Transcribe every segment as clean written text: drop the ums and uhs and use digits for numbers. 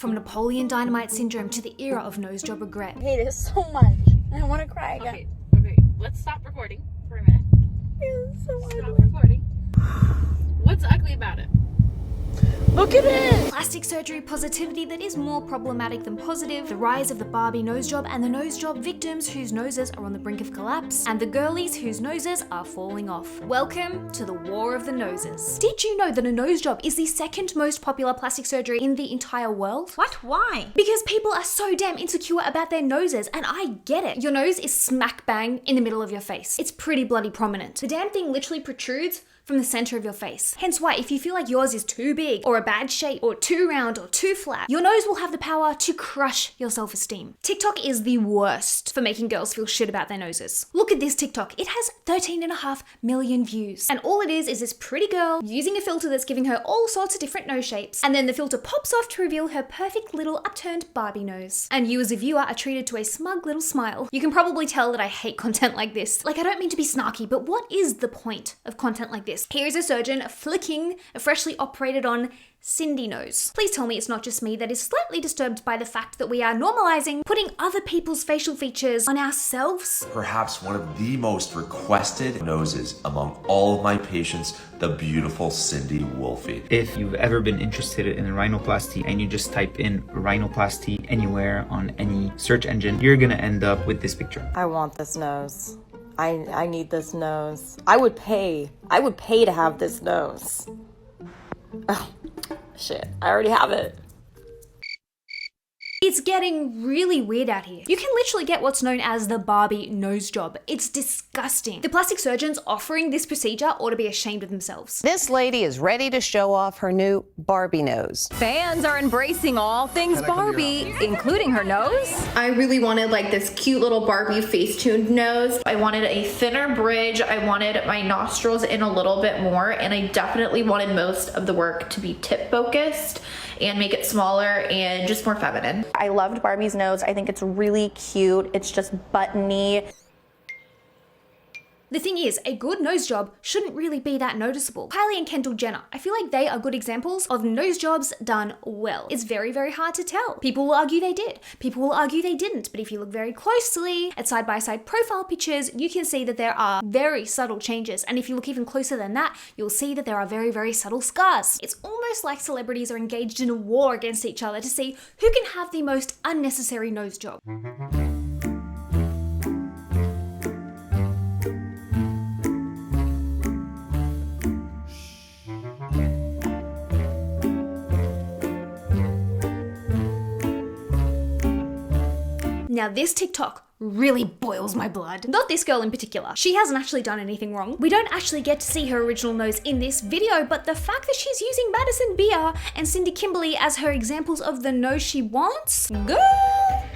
From Napoleon Dynamite syndrome to the era of nose job regret. I hate it so much. I want to cry again. Okay, let's stop recording for a minute. It's so Stop ugly. recording. What's ugly about it? Look at it! Plastic surgery positivity that is more problematic than positive, the rise of the Barbie nose job and the nose job victims whose noses are on the brink of collapse, and the girlies whose noses are falling off. Welcome to the war of the noses. Did you know that a nose job is the second most popular plastic surgery in the entire world? What? Why? Because people are so damn insecure about their noses, and I get it. Your nose is smack bang in the middle of your face. It's pretty bloody prominent. The damn thing literally protrudes from the center of your face. Hence why if you feel like yours is too big or a bad shape or too round or too flat, your nose will have the power to crush your self-esteem. TikTok is the worst for making girls feel shit about their noses. Look at this TikTok. It has 13.5 million views. And all it is this pretty girl using a filter that's giving her all sorts of different nose shapes. And then the filter pops off to reveal her perfect little upturned Barbie nose. And you as a viewer are treated to a smug little smile. You can probably tell that I hate content like this. Like, I don't mean to be snarky, but what is the point of content like this? Here is a surgeon flicking a freshly operated on Cindy nose. Please tell me it's not just me that is slightly disturbed by the fact that we are normalizing putting other people's facial features on ourselves. Perhaps one of the most requested noses among all of my patients, the beautiful Cindy Wolfie. If you've ever been interested in a rhinoplasty and you just type in rhinoplasty anywhere on any search engine, you're gonna end up with this picture. I want this nose. I need this nose. I would pay to have this nose. Oh, shit. I already have it. It's getting really weird out here. You can literally get what's known as the Barbie nose job. It's disgusting. The plastic surgeons offering this procedure ought to be ashamed of themselves. This lady is ready to show off her new Barbie nose. Fans are embracing all things Barbie, including her nose. I really wanted like this cute little Barbie face-tuned nose. I wanted a thinner bridge. I wanted my nostrils in a little bit more, and I definitely wanted most of the work to be tip focused and make it smaller and just more feminine. I loved Barbie's nose. I think it's really cute. It's just buttony. The thing is, a good nose job shouldn't really be that noticeable. Kylie and Kendall Jenner, I feel like they are good examples of nose jobs done well. It's very, very hard to tell. People will argue they did. People will argue they didn't. But if you look very closely at side-by-side profile pictures, you can see that there are very subtle changes. And if you look even closer than that, you'll see that there are very, very subtle scars. It's almost like celebrities are engaged in a war against each other to see who can have the most unnecessary nose job. Now this TikTok really boils my blood. Not this girl in particular. She hasn't actually done anything wrong. We don't actually get to see her original nose in this video, but the fact that she's using Madison Beer and Cindy Kimberly as her examples of the nose she wants, girl,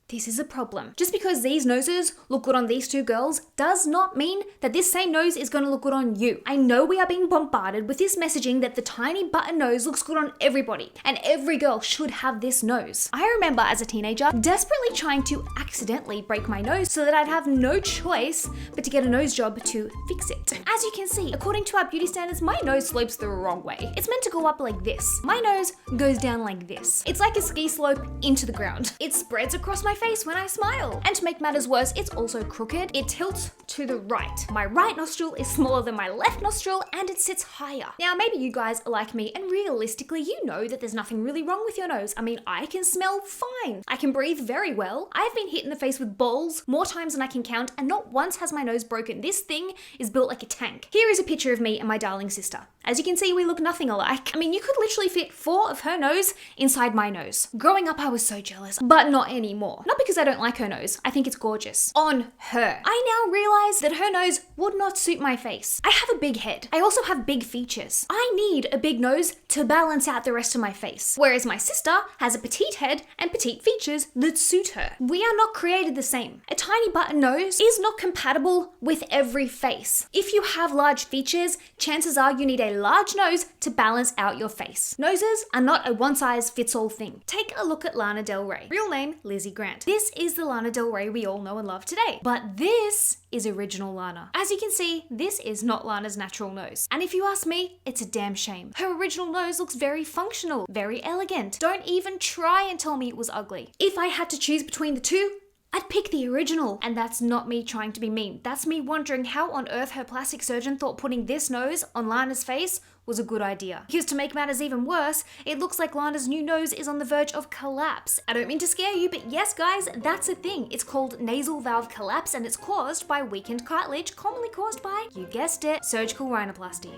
this is a problem. Just because these noses look good on these two girls does not mean that this same nose is gonna look good on you. I know we are being bombarded with this messaging that the tiny button nose looks good on everybody, and every girl should have this nose. I remember as a teenager desperately trying to accidentally break my nose so that I'd have no choice but to get a nose job to fix it. As you can see, according to our beauty standards, my nose slopes the wrong way. It's meant to go up like this. My nose goes down like this. It's like a ski slope into the ground. It spreads across my face when I smile. And to make matters worse, it's also crooked. It tilts to the right. My right nostril is smaller than my left nostril and it sits higher. Now, maybe you guys are like me and realistically, you know that there's nothing really wrong with your nose. I mean, I can smell fine. I can breathe very well. I've been hit in the face with balls more times than I can count, and not once has my nose broken. This thing is built like a tank. Here is a picture of me and my darling sister. As you can see, we look nothing alike. I mean, you could literally fit 4 of her nose inside my nose. Growing up, I was so jealous, but not anymore. Not because I don't like her nose. I think it's gorgeous. On her. I now realize that her nose would not suit my face. I have a big head. I also have big features. I need a big nose to balance out the rest of my face. Whereas my sister has a petite head and petite features that suit her. We are not created the same. A tiny button nose is not compatible with every face. If you have large features, chances are you need a large nose to balance out your face. Noses are not a one-size-fits-all thing. Take a look at Lana Del Rey. Real name, Lizzie Grant. brand. This is the Lana Del Rey we all know and love today. But this is original Lana. As you can see, this is not Lana's natural nose. And if you ask me, it's a damn shame. Her original nose looks very functional, very elegant. Don't even try and tell me it was ugly. If I had to choose between the two, I'd pick the original. And that's not me trying to be mean. That's me wondering how on earth her plastic surgeon thought putting this nose on Lana's face was a good idea. Because to make matters even worse, it looks like Lana's new nose is on the verge of collapse. I don't mean to scare you, but yes guys, that's a thing. It's called nasal valve collapse and it's caused by weakened cartilage, commonly caused by, you guessed it, surgical rhinoplasty.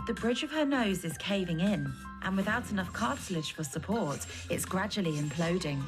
The bridge of her nose is caving in, and without enough cartilage for support, it's gradually imploding.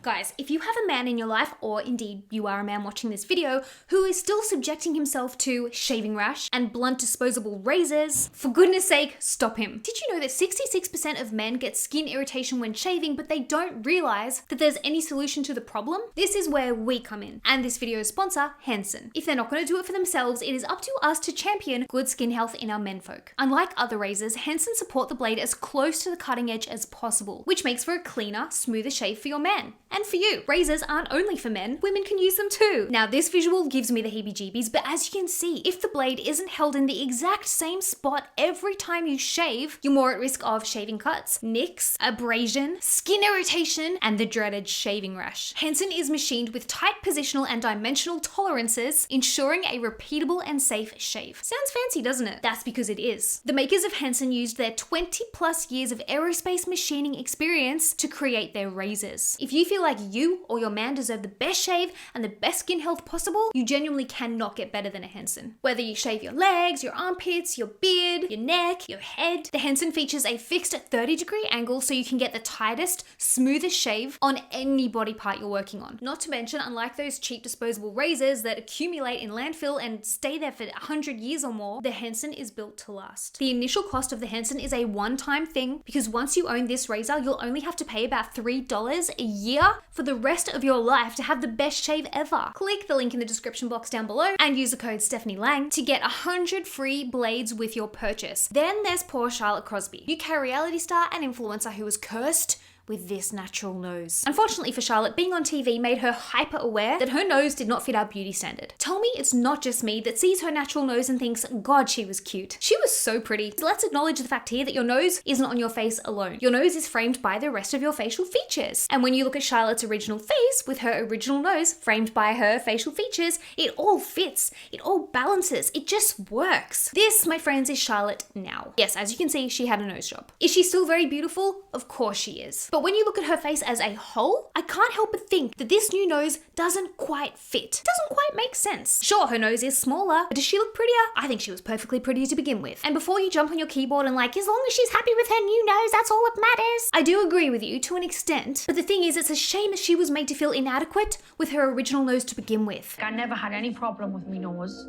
Guys, if you have a man in your life, or indeed you are a man watching this video, who is still subjecting himself to shaving rash and blunt disposable razors, for goodness sake, stop him. Did you know that 66% of men get skin irritation when shaving, but they don't realize that there's any solution to the problem? This is where we come in, and this video's sponsor, Hensen. If they're not going to do it for themselves, it is up to us to champion good skin health in our menfolk. Unlike other razors, Hensen support the blade as close to the cutting edge as possible, which makes for a cleaner, smoother shave for your man. And for you. Razors aren't only for men, women can use them too. Now this visual gives me the heebie-jeebies, but as you can see, if the blade isn't held in the exact same spot every time you shave, you're more at risk of shaving cuts, nicks, abrasion, skin irritation, and the dreaded shaving rash. Hensen is machined with tight positional and dimensional tolerances, ensuring a repeatable and safe shave. Sounds fancy, doesn't it? That's because it is. The makers of Hensen used their 20+ years of aerospace machining experience to create their razors. If you feel like you or your man deserve the best shave and the best skin health possible, you genuinely cannot get better than a Hensen. Whether you shave your legs, your armpits, your beard, your neck, your head, the Hensen features a fixed 30-degree angle so you can get the tightest, smoothest shave on any body part you're working on. Not to mention, unlike those cheap disposable razors that accumulate in landfill and stay there for 100 years or more, the Hensen is built to last. The initial cost of the Hensen is a one-time thing because once you own this razor, you'll only have to pay about $3 a year for the rest of your life to have the best shave ever. Click the link in the description box down below and use the code Lange to get 100 free blades with your purchase. Then there's poor Charlotte Crosby, UK reality star and influencer who was cursed with this natural nose. Unfortunately for Charlotte, being on TV made her hyper aware that her nose did not fit our beauty standard. Tell me it's not just me that sees her natural nose and thinks, God, she was cute. She was so pretty. So let's acknowledge the fact here that your nose isn't on your face alone. Your nose is framed by the rest of your facial features. And when you look at Charlotte's original face with her original nose framed by her facial features, it all fits. It all balances. It just works. This, my friends, is Charlotte now. Yes, as you can see, she had a nose job. Is she still very beautiful? Of course she is. But when you look at her face as a whole, I can't help but think that this new nose doesn't quite fit. It doesn't quite make sense. Sure, her nose is smaller, but does she look prettier? I think she was perfectly pretty to begin with. And before you jump on your keyboard and like, as long as she's happy with her new nose, that's all that matters. I do agree with you to an extent, but the thing is, it's a shame that she was made to feel inadequate with her original nose to begin with. I never had any problem with my nose,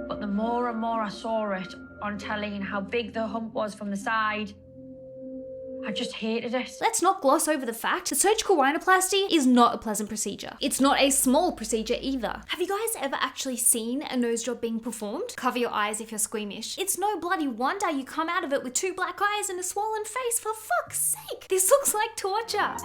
but the more and more I saw it on telly and how big the hump was from the side, I just hated it. Let's not gloss over the fact that surgical rhinoplasty is not a pleasant procedure. It's not a small procedure either. Have you guys ever actually seen a nose job being performed? Cover your eyes if you're squeamish. It's no bloody wonder you come out of it with 2 black eyes and a swollen face, for fuck's sake. This looks like torture.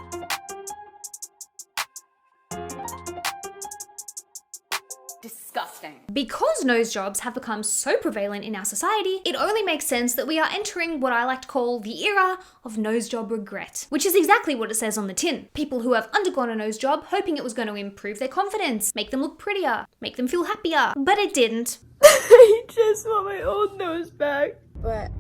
Disgusting. Because nose jobs have become so prevalent in our society, it only makes sense that we are entering what I like to call the era of nose job regret, which is exactly what it says on the tin. People who have undergone a nose job hoping it was going to improve their confidence, make them look prettier, make them feel happier, but it didn't. I just want my old nose back. But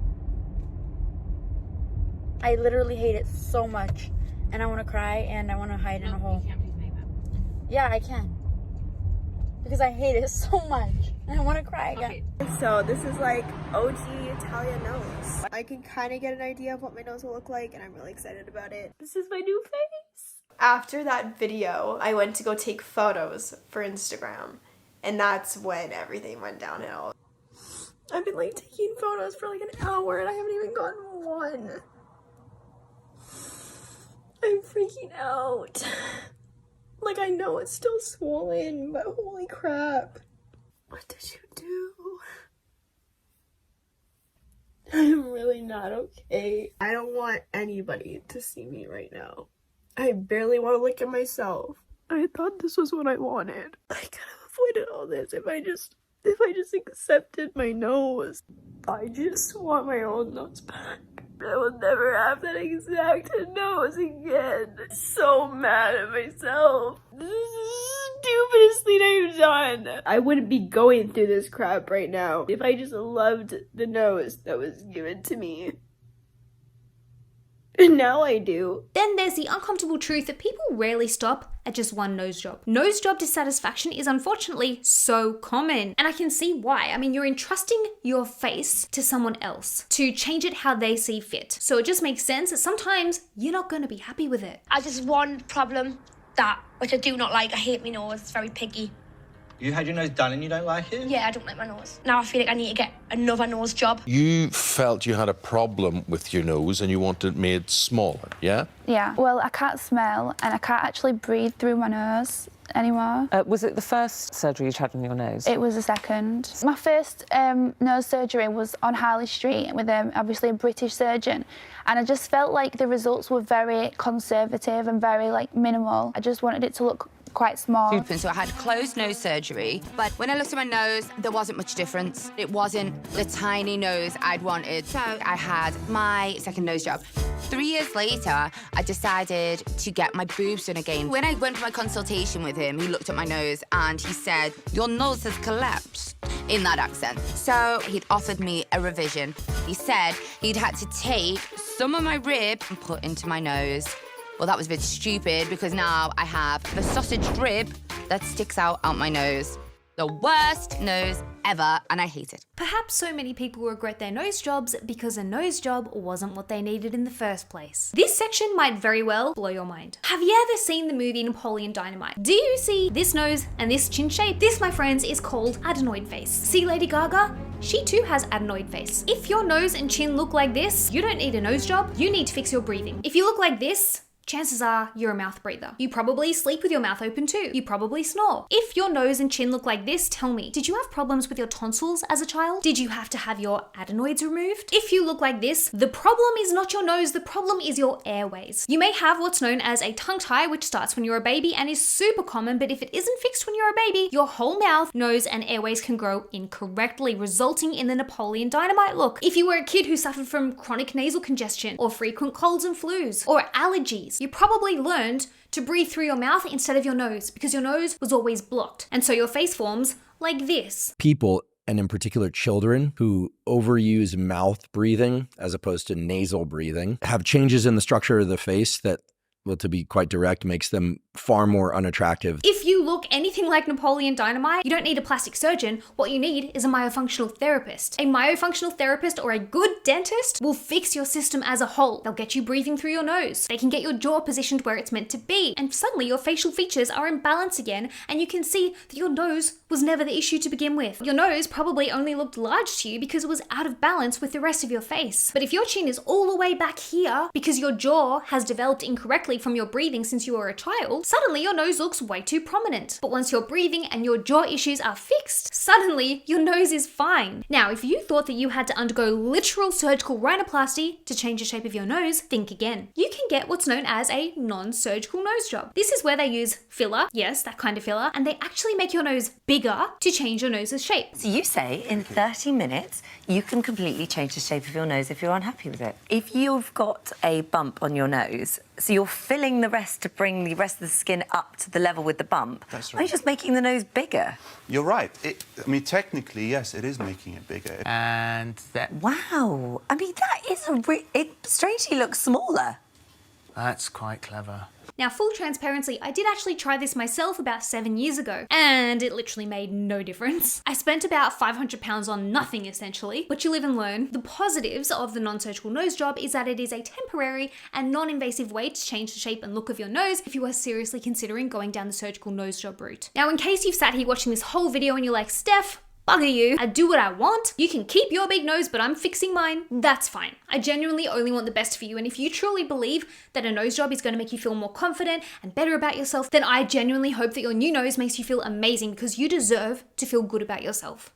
I literally hate it so much, and I want to cry and I want to hide in a hole. You can't please make that. Yeah, I can. Because I hate it so much and I want to cry again. Okay. So this is like OG Italian nose. I can kind of get an idea of what my nose will look like and I'm really excited about it. This is my new face. After that video, I went to go take photos for Instagram and that's when everything went downhill. I've been like taking photos for like an hour and I haven't even gotten one. I'm freaking out. Like, I know it's still swollen, but holy crap. What did you do? I'm really not okay. I don't want anybody to see me right now. I barely want to look at myself. I thought this was what I wanted. I could have avoided all this if I just accepted my nose. I just want my old nose back. I will never have that exact nose again. So mad at myself. This is the stupidest thing I've done. I wouldn't be going through this crap right now if I just loved the nose that was given to me. And now I do. Then there's the uncomfortable truth that people rarely stop at just one nose job. Nose job dissatisfaction is unfortunately so common, and I can see why. I mean, you're entrusting your face to someone else to change it how they see fit. So it just makes sense that sometimes you're not going to be happy with it. I just one problem, which I do not like. I hate my nose. It's very piggy. You had your nose done and you don't like it? Yeah, I don't like my nose. Now I feel like I need to get another nose job. You felt you had a problem with your nose and you wanted it made smaller, yeah? Yeah. Well, I can't smell and I can't actually breathe through my nose anymore. Was it the first surgery you had on your nose? It was the second. My first nose surgery was on Harley Street with obviously a British surgeon, and I just felt like the results were very conservative and very minimal. I just wanted it to look quite small. So I had closed nose surgery, but when I looked at my nose, there wasn't much difference. It wasn't the tiny nose I'd wanted. So I had my second nose job. 3 years later, I decided to get my boobs done again. When I went for my consultation with him, he looked at my nose and he said, "Your nose has collapsed," in that accent. So he'd offered me a revision. He said he'd had to take some of my rib and put into my nose. Well, that was a bit stupid because now I have the sausage rib that sticks out my nose. The worst nose ever, and I hate it. Perhaps so many people regret their nose jobs because a nose job wasn't what they needed in the first place. This section might very well blow your mind. Have you ever seen the movie Napoleon Dynamite? Do you see this nose and this chin shape? This, my friends, is called adenoid face. See Lady Gaga? She too has adenoid face. If your nose and chin look like this, you don't need a nose job, you need to fix your breathing. If you look like this, chances are you're a mouth breather. You probably sleep with your mouth open too. You probably snore. If your nose and chin look like this, tell me, did you have problems with your tonsils as a child? Did you have to have your adenoids removed? If you look like this, the problem is not your nose, the problem is your airways. You may have what's known as a tongue tie, which starts when you're a baby and is super common, but if it isn't fixed when you're a baby, your whole mouth, nose, and airways can grow incorrectly, resulting in the Napoleon Dynamite look. If you were a kid who suffered from chronic nasal congestion, or frequent colds and flus, or allergies, you probably learned to breathe through your mouth instead of your nose because your nose was always blocked. And so your face forms like this. People, and in particular children, who overuse mouth breathing as opposed to nasal breathing, have changes in the structure of the face that, well, to be quite direct, makes them far more unattractive. If you look anything like Napoleon Dynamite, you don't need a plastic surgeon. What you need is a myofunctional therapist. A myofunctional therapist or a good dentist will fix your system as a whole. They'll get you breathing through your nose. They can get your jaw positioned where it's meant to be. And suddenly your facial features are in balance again, and you can see that your nose was never the issue to begin with. Your nose probably only looked large to you because it was out of balance with the rest of your face. But if your chin is all the way back here because your jaw has developed incorrectly from your breathing since you were a child, suddenly your nose looks way too prominent. But once your breathing and your jaw issues are fixed, suddenly your nose is fine. Now, if you thought that you had to undergo literal surgical rhinoplasty to change the shape of your nose, think again. You can get what's known as a non-surgical nose job. This is where they use filler, yes, that kind of filler, and they actually make your nose bigger to change your nose's shape. So you say in 30 minutes, you can completely change the shape of your nose if you're unhappy with it. If you've got a bump on your nose, so you're filling the rest to bring the rest of the skin up to the level with the bump. That's right. Are you just making the nose bigger? You're right. I mean, technically, yes, it is making it bigger. And that... Wow. I mean, that is it strangely looks smaller. That's quite clever. Now, full transparency, I did actually try this myself about 7 years ago, and it literally made no difference. I spent about £500 on nothing, essentially, but you live and learn. The positives of the non-surgical nose job is that it is a temporary and non-invasive way to change the shape and look of your nose if you are seriously considering going down the surgical nose job route. Now, in case you've sat here watching this whole video and you're like, Steph, bugger you, I do what I want. You can keep your big nose, but I'm fixing mine. That's fine. I genuinely only want the best for you, and if you truly believe that a nose job is going to make you feel more confident and better about yourself, then I genuinely hope that your new nose makes you feel amazing because you deserve to feel good about yourself.